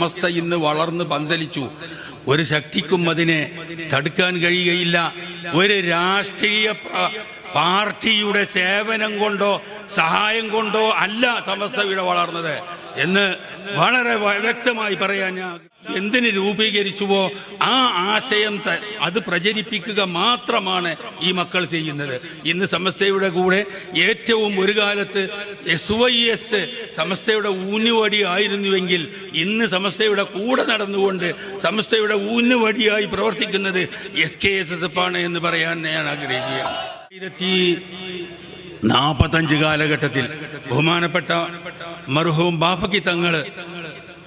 സമസ്ത ഇന്ന് വളർന്ന് പന്തലിച്ചു. ഒരു ശക്തിക്കും അതിനെ തടുക്കാൻ കഴിയുകയില്ല. ഒരു രാഷ്ട്രീയ പാർട്ടിയുടെ സേവനം കൊണ്ടോ സഹായം കൊണ്ടോ അല്ല സമസ്ത ഇവിടെ വളർന്നത് എന്ന് വളരെ വ്യക്തമായി പറയാൻ ഞാൻ എന്തിന് രൂപീകരിച്ചുവോ ആ ആശയം അത് പ്രചരിപ്പിക്കുക മാത്രമാണ് ഈ മക്കൾ ചെയ്യുന്നത്. ഇന്ന് സമസ്തയുടെ കൂടെ ഏറ്റവും ഒരു കാലത്ത് SYS സമസ്തയുടെ ഊന്നുവടി ആയിരുന്നുവെങ്കിൽ ഇന്ന് സമസ്തയുടെ കൂടെ നടന്നുകൊണ്ട് സമസ്തയുടെ ഊന്നുവടിയായി പ്രവർത്തിക്കുന്നത് SKSSF ആണ് എന്ന് പറയാൻ ഞാൻ ആഗ്രഹിക്കുകയാണ്. 1945 കാലഘട്ടത്തിൽ ബഹുമാനപ്പെട്ട മർഹൂം ബാഫക്കി തങ്ങള്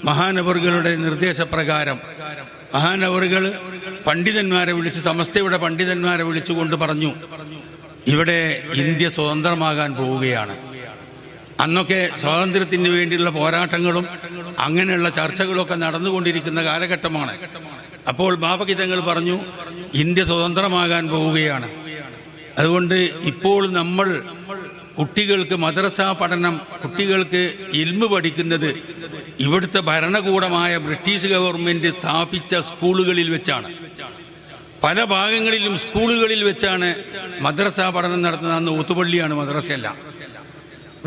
മഹാനവറുകളുടെ നിർദ്ദേശപ്രകാരം മഹാനവറുകൾ പണ്ഡിതന്മാരെ വിളിച്ച് സമസ്തയുടെ പണ്ഡിതന്മാരെ വിളിച്ചുകൊണ്ട് പറഞ്ഞു, ഇവിടെ ഇന്ത്യ സ്വതന്ത്രമാകാൻ പോവുകയാണ്. അന്നൊക്കെ സ്വാതന്ത്ര്യത്തിന് വേണ്ടിയുള്ള പോരാട്ടങ്ങളും അങ്ങനെയുള്ള ചർച്ചകളൊക്കെ നടന്നുകൊണ്ടിരിക്കുന്ന കാലഘട്ടമാണ്. അപ്പോൾ ബാഫക്കി തങ്ങൾ പറഞ്ഞു, ഇന്ത്യ സ്വതന്ത്രമാകാൻ പോവുകയാണ്. അതുകൊണ്ട് ഇപ്പോൾ നമ്മൾ കുട്ടികൾക്ക് മദ്രസ പഠനം, കുട്ടികൾക്ക് ഇൽമു പഠിക്കുന്നത് ഇവിടുത്തെ ഭരണകൂടമായ ബ്രിട്ടീഷ് ഗവൺമെന്റ് സ്ഥാപിച്ച സ്കൂളുകളിൽ വെച്ചാണ്. പല ഭാഗങ്ങളിലും സ്കൂളുകളിൽ വെച്ചാണ് മദ്രസ പഠനം നടത്തുന്നത്. അന്ന് ഊത്തുപള്ളിയാണ്, മദ്രസയല്ല.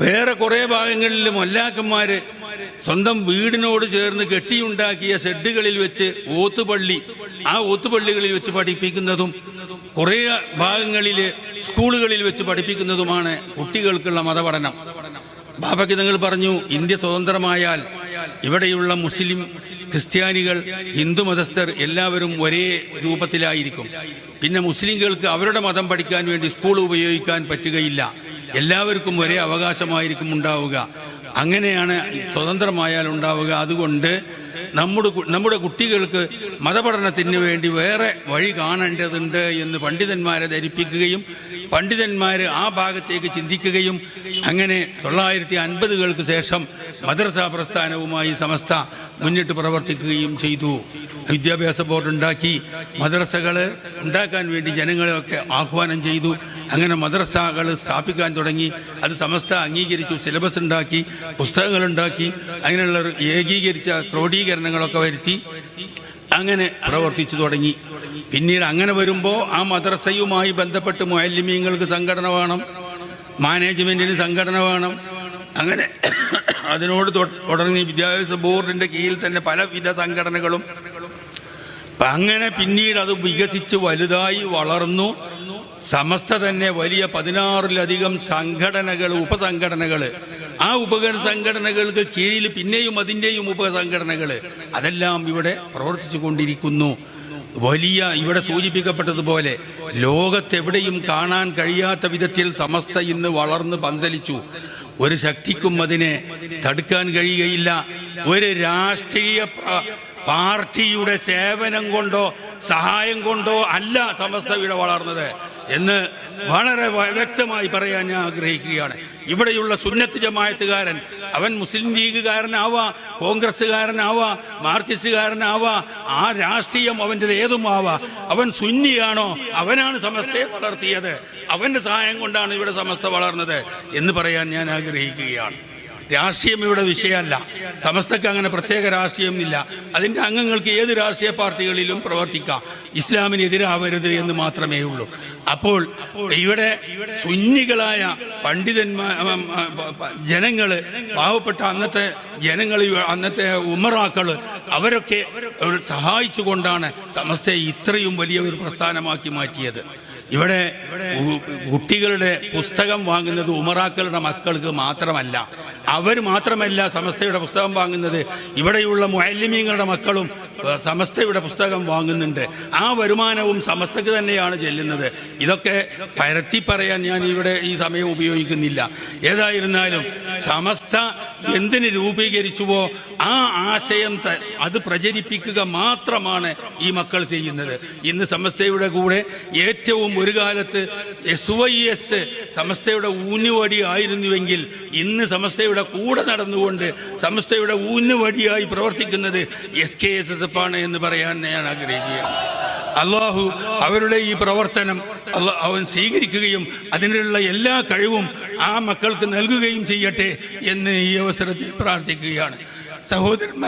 വേറെ കുറെ ഭാഗങ്ങളിലും മൊല്ലാക്കന്മാര് സ്വന്തം വീടിനോട് ചേർന്ന് കെട്ടിയുണ്ടാക്കിയ ഷെഡുകളിൽ വെച്ച് ഓത്തുപള്ളി, ആ ഓത്തുപള്ളികളിൽ വെച്ച് പഠിപ്പിക്കുന്നതും കുറെ ഭാഗങ്ങളിൽ സ്കൂളുകളിൽ വെച്ച് പഠിപ്പിക്കുന്നതുമാണ് കുട്ടികൾക്കുള്ള മതപഠനം. ബാബയ്ക്ക് നിങ്ങൾ പറഞ്ഞു, ഇന്ത്യ സ്വതന്ത്രമായാൽ ഇവിടെയുള്ള മുസ്ലിം, ക്രിസ്ത്യാനികൾ, ഹിന്ദു മതസ്ഥർ എല്ലാവരും ഒരേ രൂപത്തിലായിരിക്കും. പിന്നെ മുസ്ലിങ്ങൾക്ക് അവരുടെ മതം പഠിക്കാൻ വേണ്ടി സ്കൂൾ ഉപയോഗിക്കാൻ പറ്റുകയില്ല. എല്ലാവർക്കും ഒരേ അവകാശമായിരിക്കും ഉണ്ടാവുക. അങ്ങനെയാണ് സ്വതന്ത്രമായാൽ ഉണ്ടാവുക. അതുകൊണ്ട് നമ്മുടെ കുട്ടികൾക്ക് മതപഠനത്തിന് വേണ്ടി വേറെ വഴി കാണേണ്ടതുണ്ട് എന്ന് പണ്ഡിതന്മാരെ ധരിപ്പിക്കുകയും പണ്ഡിതന്മാർ ആ ഭാഗത്തേക്ക് ചിന്തിക്കുകയും അങ്ങനെ 1950-കൾക്ക് ശേഷം മദ്രസ പ്രസ്ഥാനവുമായി സമസ്ത മുന്നിട്ട് പ്രവർത്തിക്കുകയും ചെയ്തു. വിദ്യാഭ്യാസ ബോർഡ് ഉണ്ടാക്കി, മദ്രസകൾ ഉണ്ടാക്കാൻ വേണ്ടി ജനങ്ങളെയൊക്കെ ആഹ്വാനം ചെയ്തു. അങ്ങനെ മദ്രസകൾ സ്ഥാപിക്കാൻ തുടങ്ങി. അത് സമസ്ത അംഗീകരിച്ചു. സിലബസ് ഉണ്ടാക്കി, പുസ്തകങ്ങളുണ്ടാക്കി, അങ്ങനെയുള്ള ഏകീകരിച്ച ക്രോഡീകരണങ്ങളൊക്കെ വരുത്തി അങ്ങനെ പ്രവർത്തിച്ചു തുടങ്ങി. പിന്നീട് അങ്ങനെ വരുമ്പോൾ ആ മദ്രസയുമായി ബന്ധപ്പെട്ട് മുഅല്ലിമീങ്ങൾക്ക് സംഘടന വേണം, മാനേജ്മെന്റിന് സംഘടന വേണം. അങ്ങനെ അതിനോട് തുടങ്ങി വിദ്യാഭ്യാസ ബോർഡിന്റെ കീഴിൽ തന്നെ പലവിധ സംഘടനകളും. അങ്ങനെ പിന്നീട് അത് വികസിച്ച് വലുതായി വളർന്നു. സമസ്ത തന്നെ വലിയ 16-ലധികം സംഘടനകൾ, ഉപസംഘടനകൾ, ആ സംഘടനകൾക്ക് കീഴിൽ പിന്നെയും അതിൻ്റെയും ഉപസംഘടനകൾ, അതെല്ലാം ഇവിടെ പ്രവർത്തിച്ചു കൊണ്ടിരിക്കുന്നു. വലിയ, ഇവിടെ സൂചിപ്പിക്കപ്പെട്ടതുപോലെ ലോകത്തെവിടെയും കാണാൻ കഴിയാത്ത വിധത്തിൽ സമസ്ത ഇന്ന് വളർന്ന് പന്തലിച്ചു. ഒരു ശക്തിക്കും അതിനെ തടുക്കാൻ കഴിയുകയില്ല. ഒരു രാഷ്ട്രീയ പാർട്ടിയുടെ സേവനം കൊണ്ടോ സഹായം കൊണ്ടോ അല്ല സമസ്ത ഇവിടെ വളർന്നത് എന്ന് വളരെ വ്യക്തമായി പറയാൻ ഞാൻ ആഗ്രഹിക്കുകയാണ്. ഇവിടെയുള്ള സുന്നത്ത് ജമാഅത്തുകാരൻ, അവൻ മുസ്ലിം ലീഗുകാരനാവാ, കോൺഗ്രസ്സുകാരനാവാ, മാർക്സിസ്റ്റുകാരനാവാ, ആ രാഷ്ട്രീയം അവൻ്റെ ഏതുമാവാ, അവൻ സുന്നിയാണോ, അവനാണ് സമസ്തയെ വളർത്തിയത്, അവന്റെ സഹായം കൊണ്ടാണ് ഇവിടെ സമസ്ത വളർന്നത് എന്ന് പറയാൻ ഞാൻ ആഗ്രഹിക്കുകയാണ്. രാഷ്ട്രീയം ഇവിടെ വിഷയമല്ല. സമസ്തക്ക് അങ്ങനെ പ്രത്യേക രാഷ്ട്രീയമില്ല. അതിന്റെ അംഗങ്ങൾക്ക് ഏത് രാഷ്ട്രീയ പാർട്ടികളിലും പ്രവർത്തിക്കാം. ഇസ്ലാമിനെതിരാവരുത് എന്ന് മാത്രമേ ഉള്ളൂ. അപ്പോൾ ഇവിടെ സുന്നികളായ ജനങ്ങള്, പാവപ്പെട്ട അന്നത്തെ ജനങ്ങൾ, അന്നത്തെ ഉമറാക്കള്, അവരൊക്കെ സഹായിച്ചുകൊണ്ടാണ് സമസ്തയെ ഇത്രയും വലിയ ഒരു പ്രസ്ഥാനമാക്കി മാറ്റിയത്. ഇവിടെ കുട്ടികളുടെ പുസ്തകം വാങ്ങുന്നത് ഉമറാക്കളുടെ മക്കൾക്ക് മാത്രമല്ല. അവർ മാത്രമല്ല സമസ്തയുടെ പുസ്തകം വാങ്ങുന്നത്, ഇവിടെയുള്ള മുഅല്ലിമീങ്ങളുടെ മക്കളും സമസ്തയുടെ പുസ്തകം വാങ്ങുന്നുണ്ട്. ആ വരുമാനവും സമസ്തക്ക് തന്നെയാണ് ചെല്ലുന്നത്. ഇതൊക്കെ പരത്തി പറയാൻ ഞാൻ ഇവിടെ ഈ സമയം ഉപയോഗിക്കുന്നില്ല. ഏതായിരുന്നാലും സമസ്ത എന്തിന് രൂപീകരിച്ചുവോ ആ ആശയം അത് പ്രചരിപ്പിക്കുക മാത്രമാണ് ഈ മക്കൾ ചെയ്യുന്നത്. ഇന്ന് സമസ്തയുടെ കൂടെ ഏറ്റവും ഒരു കാലത്ത് SYS സമസ്തയുടെ ഊന്നുവടി ആയിരുന്നുവെങ്കിൽ ഇന്ന് സമസ്തയുടെ കൂടെ നടന്നുകൊണ്ട് സമസ്തയുടെ ഊന്നുവടിയായി പ്രവർത്തിക്കുന്നത് SKSSF ആണ് എന്ന് പറയാൻ ഞാൻ ആഗ്രഹിക്കുകയാണ്. അള്ളാഹു അവരുടെ ഈ പ്രവർത്തനം അവൻ സ്വീകരിക്കുകയും അതിനുള്ള എല്ലാ കഴിവും ആ മക്കൾക്ക് നൽകുകയും ചെയ്യട്ടെ എന്ന് ഈ അവസരത്തിൽ പ്രാർത്ഥിക്കുകയാണ്. സഹോദരന്മാർ,